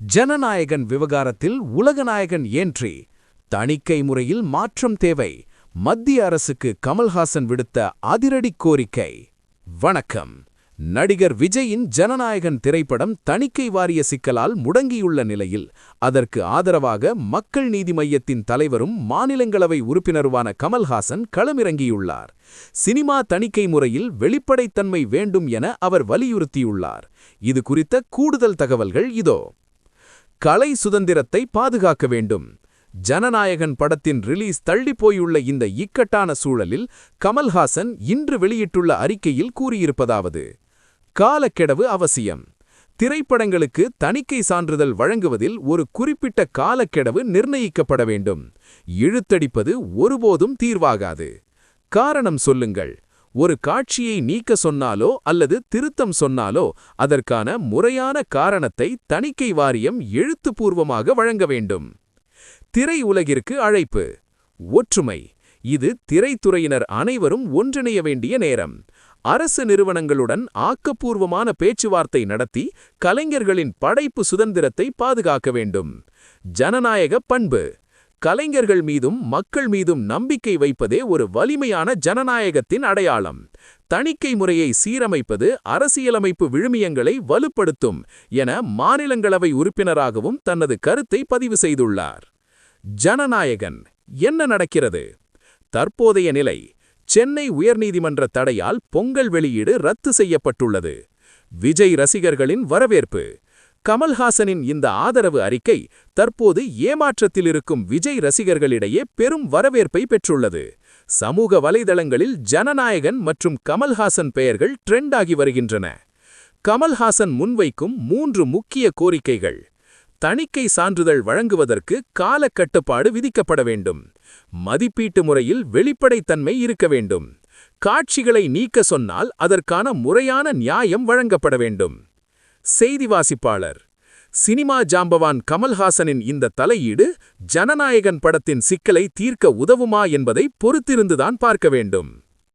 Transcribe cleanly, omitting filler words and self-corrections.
ஜனநாயகன் விவகாரத்தில் உலகநாயகன் ஏன்றி தணிக்கை முறையில் மாற்றம் தேவை. மத்திய அரசுக்கு கமல்ஹாசன் விடுத்த அதிரடி கோரிக்கை. வணக்கம். நடிகர் விஜயின் ஜனநாயகன் திரைப்படம் தணிக்கை வாரிய சிக்கலால் முடங்கியுள்ள நிலையில் அதற்கு ஆதரவாக மக்கள் நீதி மய்யத்தின் தலைவரும் மாநிலங்களவை உறுப்பினருமான கமல்ஹாசன் களமிறங்கியுள்ளார். சினிமா தணிக்கை முறையில் வெளிப்படைத்தன்மை வேண்டும் என அவர் வலியுறுத்தியுள்ளார். இது குறித்த கூடுதல் தகவல்கள் இதோ. கலை சுதந்திரத்தை பாதுகாக்க வேண்டும். ஜனநாயகன் படத்தின் ரிலீஸ் தள்ளிப்போயுள்ள இந்த இக்கட்டான சூழலில் கமல்ஹாசன் இன்று வெளியிட்டுள்ள அறிக்கையில் கூறியிருப்பதாவது: காலக்கெடவு அவசியம். திரைப்படங்களுக்கு தணிக்கை சான்றிதழ் வழங்குவதில் ஒரு குறிப்பிட்ட காலக்கெடவு நிர்ணயிக்கப்பட வேண்டும். இழுத்தடிப்பது ஒருபோதும் தீர்வாகாது. காரணம் சொல்லுங்கள். ஒரு காட்சியை நீக்க சொன்னாலோ அல்லது திருத்தம் சொன்னாலோ அதற்கான முறையான காரணத்தை தணிக்கை வாரியம் எழுத்துப்பூர்வமாக வழங்க வேண்டும். திரை உலகிற்கு அழைப்பு. ஒற்றுமை. இது திரைத்துறையினர் அனைவரும் ஒன்றிணைய வேண்டிய நேரம். அரசு நிறுவனங்களுடன் ஆக்கப்பூர்வமான பேச்சுவார்த்தை நடத்தி கலைஞர்களின் படைப்பு சுதந்திரத்தை பாதுகாக்க வேண்டும். ஜனநாயக பண்பு. கலைஞர்கள் மீதும் மக்கள் மீதும் நம்பிக்கை வைப்பதே ஒரு வலிமையான ஜனநாயகத்தின் அடையாளம். தணிக்கை முறையை சீரமைப்பது அரசியலமைப்பு விழுமியங்களை வலுப்படுத்தும் என மாநிலங்களவை உறுப்பினராகவும் தனது கருத்தை பதிவு செய்துள்ளார். ஜனநாயகன். என்ன நடக்கிறது? தற்போதைய நிலை: சென்னை உயர்நீதிமன்ற தடையால் பொங்கல் வெளியீடு ரத்து செய்யப்பட்டுள்ளது. விஜய் ரசிகர்களின் வரவேற்பு. கமல்ஹாசனின் இந்த ஆதரவு அறிக்கை தற்போது ஏமாற்றத்தில் இருக்கும் விஜய் ரசிகர்களிடையே பெரும் வரவேற்பை பெற்றுள்ளது. சமூக வலைதளங்களில் ஜனநாயகன் மற்றும் கமல்ஹாசன் பெயர்கள் ட்ரெண்ட் ஆகி வருகின்றன. கமல்ஹாசன் முன்வைக்கும் 3 முக்கிய கோரிக்கைகள்: தணிக்கை சான்றிதழ் வழங்குவதற்கு காலக்கட்டுப்பாடு விதிக்கப்பட வேண்டும். மதிப்பீட்டு முறையில் வெளிப்படைத்தன்மை இருக்க வேண்டும். காட்சிகளை நீக்க சொன்னால் அதற்கான முறையான நியாயம் வழங்கப்பட வேண்டும். செய்தி வாசிப்பாளர். சினிமா ஜாம்பவான் கமல்ஹாசனின் இந்த தலையீடு ஜனநாயகன் படத்தின் சிக்கலை தீர்க்க உதவுமா என்பதை பொறுத்திருந்துதான் பார்க்க வேண்டும்.